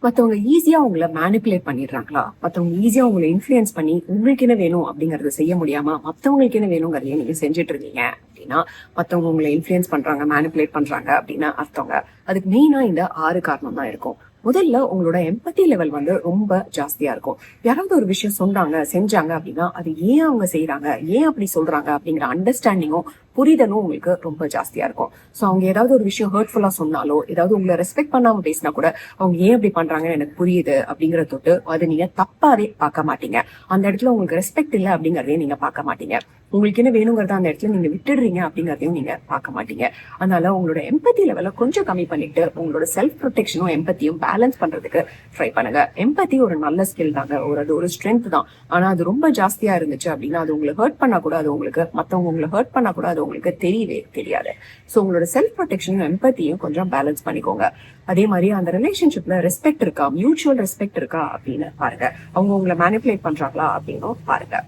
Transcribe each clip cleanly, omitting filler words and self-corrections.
மத்தவங்க ஈஸியா உங்களை மேனிப்புலேட் பண்ணிடுறாங்களா? மத்தவங்க ஈஸியா உங்களை இன்ஃப்ளூயன்ஸ் பண்ணி உங்களுக்கு என்ன வேணும் அப்படிங்கறத செய்ய முடியாம மத்தவங்களுக்கு என்ன வேணுங்கிறதையும் நீங்க செஞ்சுட்டு இருக்கீங்க அப்படின்னா, மத்தவங்க உங்களை இன்ஃப்ளூயன்ஸ் பண்றாங்க, மேனிப்புலேட் பண்றாங்க அப்படின்னா அர்த்தங்க. அதுக்கு மெயினா இந்த 6 காரணம் தான் இருக்கும். முதல்ல உங்களோட எம்பத்தி லெவல் வந்து ரொம்ப ஜாஸ்தியா இருக்கும். யாராவது ஒரு விஷயம் சொன்னாங்க, செஞ்சாங்க அப்படின்னா அது ஏன் அவங்க செய்யறாங்க, ஏன் அப்படி சொல்றாங்க அப்படிங்கிற அண்டர்ஸ்டாண்டிங்கும் புரிதலும் உங்களுக்கு ரொம்ப ஜாஸ்தியா இருக்கும். சோ அவங்க ஏதாவது ஒரு விஷயம் ஹர்ட்ஃபுல்லா சொன்னாலோ, ஏதாவது உங்களை ரெஸ்பெக்ட் பண்ணாம பேசினா கூட அவங்க ஏன் அப்படி பண்றாங்கன்னு எனக்கு புரியுது அப்படிங்கறத தொட்டு அதை நீங்க தப்பாவே பார்க்க மாட்டீங்க. அந்த இடத்துல உங்களுக்கு ரெஸ்பெக்ட் இல்லை அப்படிங்கறதையும் நீங்க பார்க்க மாட்டீங்க. உங்களுக்கு என்ன வேணுங்கிறத அந்த இடத்துல நீங்க விட்டுடுறீங்க அப்படிங்கறதையும் நீங்க பார்க்க மாட்டீங்க. அதனால உங்களோட எம்பத்தி லெவலை கொஞ்சம் கம்மி பண்ணிட்டு உங்களோட செல்ஃப் ப்ரொடெக்ஷனும் எம்பத்தியும் பேலன்ஸ் பண்றதுக்கு ட்ரை பண்ணுங்க. எம்பத்தி ஒரு நல்ல ஸ்கில் தாங்க, அது ஒரு ஸ்ட்ரென்த் தான். ஆனா அது ரொம்ப ஜாஸ்தியா இருந்துச்சு அப்படின்னா அது உங்களுக்கு ஹர்ட் பண்ணா கூட, அது உங்களுக்கு மத்தவங்க உங்களை ஹர்ட் பண்ணா கூட அது உங்களுக்கு தெரியவே தெரியாது. சோ உங்களோட செல்ஃப் ப்ரொடெக்ஷனும் எம்பத்தியும் கொஞ்சம் பேலன்ஸ் பண்ணிக்கோங்க. அதே மாதிரி அந்த ரிலேஷன்ஷிப்ல ரெஸ்பெக்ட் இருக்கா, மியூச்சுவல் ரெஸ்பெக்ட் இருக்கா அப்படின்னு பாருங்க. அவங்க உங்களை மேனிப்புலேட் பண்றாங்களா அப்படின்னு பாருங்க.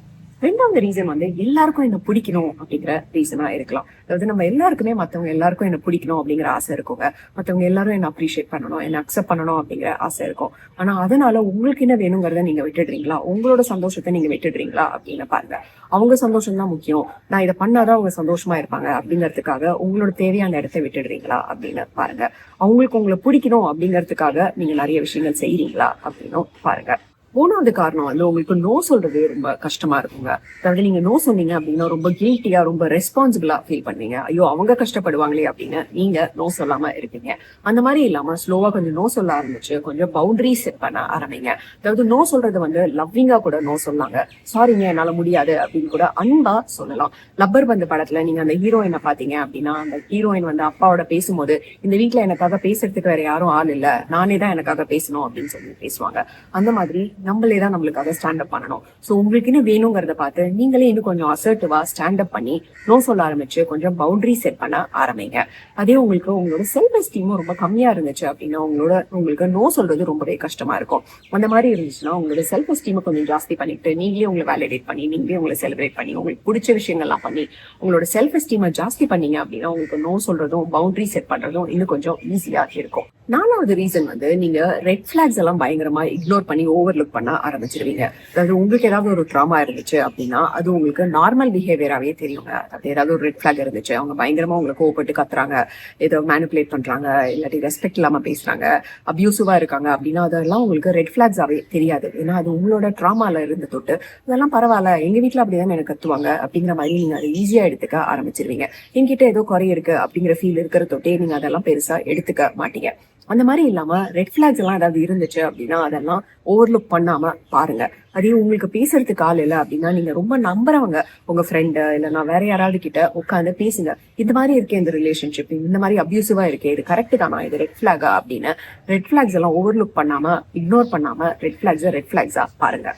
ரெண்டாவது ரீசன் வந்து எல்லாருக்கும் என்ன பிடிக்கணும் அப்படிங்கிற ரீசனா இருக்கலாம். அதாவது நம்ம எல்லாருக்குமே மத்தவங்க எல்லாருக்கும் என்ன பிடிக்கணும் அப்படிங்கிற ஆசை இருக்குங்க. மத்தவங்க எல்லாரும் என்ன அப்ரிஷியேட் பண்ணணும், என்ன அக்செப்ட் பண்ணணும் அப்படிங்கிற ஆசை இருக்கும். ஆனா அதனால உங்களுக்கு என்ன வேணுங்கிறத நீங்க விட்டுடுறீங்களா, உங்களோட சந்தோஷத்தை நீங்க விட்டுடுறீங்களா அப்படின்னு பாருங்க. அவங்க சந்தோஷம் தான் முக்கியம், நான் இதை பண்ணாதான் அவங்க சந்தோஷமா இருப்பாங்க அப்படிங்கறதுக்காக உங்களோட தேவையான இடத்தை விட்டுடுறீங்களா அப்படின்னு பாருங்க. அவங்களுக்கு உங்களை பிடிக்கணும் அப்படிங்கறதுக்காக நீங்க நிறைய விஷயங்கள் செய்யறீங்களா அப்படின்னு பாருங்க. மூணாவது காரணம் வந்து உங்களுக்கு நோ சொல்றது ரொம்ப கஷ்டமா இருக்குங்க. அதாவது நீங்க நோ சொன்னீங்க அப்படின்னா ரொம்ப கில்ட்டியா, ரொம்ப ரெஸ்பான்சிபிளா ஃபீல் பண்ணுவீங்க. ஐயோ அவங்க கஷ்டப்படுவாங்களே அப்படின்னு நீங்க நோ சொல்லாம இருப்பீங்க. அந்த மாதிரி இல்லாம ஸ்லோவா கொஞ்சம் நோ சொல்ல ஆரம்பிச்சு கொஞ்சம் பவுண்டரிஸ் செட் பண்ண ஆரம்பிங்க. அதாவது நோ சொல்றது வந்து லவ்விங்கா கூட நோ சொல்லாங்க. சாரிங்க என்னால முடியாது அப்படின்னு கூட அன்பா சொல்லலாம். லப்பர் பந்து படத்துல நீங்க அந்த ஹீரோயினை பாத்தீங்க அப்படின்னா, அந்த ஹீரோயின் வந்து அப்பாவோட பேசும்போது இந்த வீட்டுல எனக்காக பேசுறதுக்கு வேற யாரும் ஆள் இல்ல, நானே தான் எனக்காக பேசணும் அப்படின்னு சொல்லி பேசுவாங்க. அந்த மாதிரி நம்மளே தான் நம்மளுக்காக ஸ்டாண்ட் அப் பண்ணணும். சோ உங்களுக்கு என்ன வேணுங்கிறத பார்த்து நீங்களே இன்னும் கொஞ்சம் அசர்ட்டிவா ஸ்டாண்ட் அப் பண்ணி நோ சொல்ல ஆரம்பிச்சு கொஞ்சம் பவுண்டரி செட் பண்ண ஆரம்பிங்க. அதே உங்களுக்கு உங்களோட செல்ஃப் எஸ்டீமும் ரொம்ப கம்மியா இருந்துச்சு அப்படின்னா உங்களுக்கு நோ சொல்றது ரொம்பவே கஷ்டமா இருக்கும். அந்த மாதிரி இருந்துச்சுன்னா உங்களோட செல்ஃப் எஸ்டீமை கொஞ்சம் ஜாஸ்தி பண்ணிட்டு நீங்களே உங்களை வேலிடேட் பண்ணி, நீங்களே உங்களை செலிப்ரேட் பண்ணி, உங்களுக்கு பிடிச்ச விஷயங்கள்லாம் பண்ணி உங்களோட செல்ஃப் எஸ்டீமை ஜாஸ்தி பண்ணீங்க அப்படின்னா உங்களுக்கு நோ சொல்றதும் பவுண்டரி செட் பண்றதும் இன்னும் கொஞ்சம் ஈஸியா இருக்கும். நாலாவது ரீசன் வந்து நீங்க ரெட் பிளாக்ஸ் எல்லாம் பயங்கரமா இக்னோர் பண்ணி ஓவர்லுக் பண்ண ஆரம்பிச்சிருவீங்க. அதாவது உங்களுக்கு ஏதாவது ஒரு ட்ராமா இருந்துச்சு அப்படின்னா அது உங்களுக்கு நார்மல் பிஹேவியராகவே தெரியுங்க. அதாவது ஏதாவது ஒரு ரெட் பிளாக் இருந்துச்சு, அவங்க பயங்கரமா உங்களை கோவப்பட்டு கத்துறாங்க, ஏதோ மேனிப்புலேட் பண்றாங்க, இல்லாட்டி ரெஸ்பெக்ட் இல்லாம பேசுறாங்க, அபியூசிவா இருக்காங்க அப்படின்னா அதெல்லாம் உங்களுக்கு ரெட் பிளாக்ஸாவே தெரியாது. ஏன்னா அது உங்களோட ட்ராமால இருந்து தொட்டு அதெல்லாம் பரவாயில்ல, எங்க வீட்டுல அப்படிதான் எனக்கு கத்துவாங்க அப்படிங்கிற மாதிரி நீங்க அதை ஈஸியா எடுத்துக்க ஆரம்பிச்சிருவீங்க. என்கிட்ட ஏதோ குறை இருக்கு அப்படிங்கிற ஃபீல் இருக்கிற தொட்டே நீங்க அதெல்லாம் பெருசா எடுத்துக்க மாட்டீங்க. அந்த மாதிரி இல்லாம ரெட் பிளாக்ஸ் எல்லாம் ஏதாவது இருந்துச்சு அப்படின்னா அதெல்லாம் ஓவர்லுக் பண்ணாம பாருங்க. அதே உங்களுக்கு பேசுறதுக்கு ஆள் இல்லை அப்படின்னா நீங்க ரொம்ப நம்புறவங்க உங்க ஃப்ரெண்டு இல்லைன்னா வேற யாராவது கிட்ட உட்காந்து பேசுங்க. இந்த மாதிரி இருக்கே இந்த ரிலேஷன்ஷிப், இந்த மாதிரி அபியூசிவா இருக்கே, இது கரெக்ட் தானா, இது ரெட் பிளாகா அப்படின்னு ரெட் பிளாக்ஸ் எல்லாம் ஓவர்லுக் பண்ணாம இக்னோர் பண்ணாம ரெட் பிளாக்ஸா பாருங்க.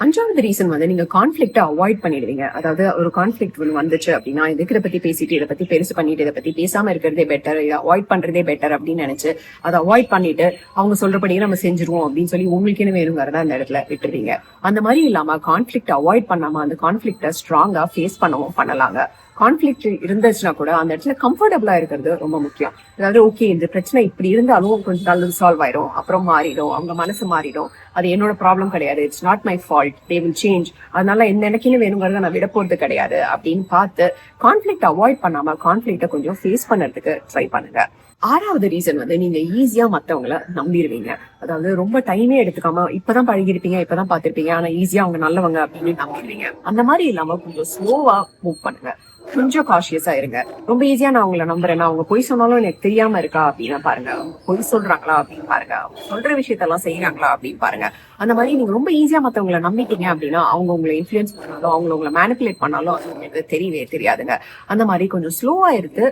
அஞ்சாவது ரீசன் வந்து நீங்க கான்ஃபிளிக்ட அவாய்ட் பண்ணிடுவீங்க. அதாவது ஒரு கான்ஃபிளிக்ட் வந்துச்சு அப்படின்னா இதுக்கு இதை பத்தி பேசிட்டு இதை பத்தி பெருசு பண்ணிட்டு இதை பத்தி பேசாம இருக்கிறதே பெட்டர், இதை அவாய்ட் பண்றதே பெட்டர் அப்படின்னு நினைச்சு அதை அவாய்ட் பண்ணிட்டு அவங்க சொல்றபடியே நம்ம செஞ்சிருவோம் அப்படின்னு சொல்லி உங்களுக்கு என்ன வேணுங்கிறத அந்த இடத்துல விட்டுருவீங்க. அந்த மாதிரி இல்லாம கான்ஃபிளிக்ட் அவாய்ட் பண்ணாம அந்த கான்ஃபிளிக்ட ஸ்ட்ராங்கா ஃபேஸ் பண்ணவும் பண்ணலாங்க. கான்ஃபிளிக்ட் இருந்துச்சுன்னா கூட அந்த இடத்துல கம்ஃபர்டபுளா இருக்கிறது ரொம்ப முக்கியம். அதாவது ஓகே இந்த பிரச்சனை இப்படி இருந்தாலும் கொஞ்ச நாள் சால்வ் ஆயிடும், அப்புறம் மாறிடும், அவங்க மனசு மாறிடும், அது என்னோட ப்ராப்ளம் கிடையாது, it's not my fault, they will change, அதனால எனக்குன்னு வேணுங்கிறத நான் விட போறது கிடையாது அப்படின்னு பார்த்து கான்ஃபிளிக்ட் அவாய்ட் பண்ணாம கான்ஃபிளிக்ட கொஞ்சம் ஃபேஸ் பண்ணறதுக்கு ட்ரை பண்ணுங்க. ஆறாவது ரீசன் வந்து நீங்க ஈஸியா மத்தவங்களை நம்பிடுவீங்க. அதாவது ரொம்ப டைமே எடுத்துக்காம இப்பதான் பழகிருப்பீங்க, இப்பதான் பாத்திருப்பீங்க, ஆனா ஈஸியா அவங்க நல்லவங்க அப்படின்னு நம்பிடுவீங்க. அந்த மாதிரி இல்லாம கொஞ்சம் ஸ்லோவா மூவ் பண்ணுங்க, கொஞ்சம் காஷியஸா இருங்க. ரொம்ப ஈஸியா நான் உங்களை நம்புறேன்னா அவங்க பொய் சொன்னாலும் எனக்கு தெரியாம இருக்கா அப்படின்னு பாருங்க, பொய் சொல்றாங்களா அப்படின்னு பாருங்க, சொல்ற விஷயத்தெல்லாம் செய்யறாங்களா அப்படின்னு பாருங்க. அந்த மாதிரி நீங்க ரொம்ப ஈஸியா மத்தவங்களை நம்பிட்டீங்க அப்படின்னா அவங்க உங்களை இன்ஃபுளுன்ஸ் பண்ணாலும் உங்களை மேனிப்புலேட் பண்ணாலும் அது உங்களுக்கு தெரியவே தெரியாதுங்க. அந்த மாதிரி கொஞ்சம் ஸ்லோவா எடுத்து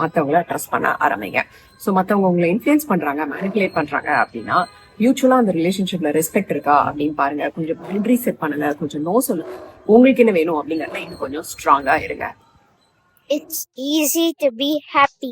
மத்தவங்களை ட்ரஸ்ட் பண்ண ஆரம்பிங்க. சோ மத்தவங்க உங்களை இன்ஃபுளுன்ஸ் பண்றாங்க, மேனிப்புலேட் பண்றாங்க அப்படின்னா மியூச்சுவலா அந்த ரிலேஷன்ஷிப்ல ரெஸ்பெக்ட் இருக்கா அப்படின்னு பாருங்க. கொஞ்சம் பவுண்டரி செட் பண்ணுங்க, கொஞ்சம் நோ சொல்லுங்க, உங்களுக்கு என்ன வேணும் அப்படிங்கறத இன்னும் கொஞ்சம் ஸ்ட்ராங்கா இருங்க. It's easy to be happy.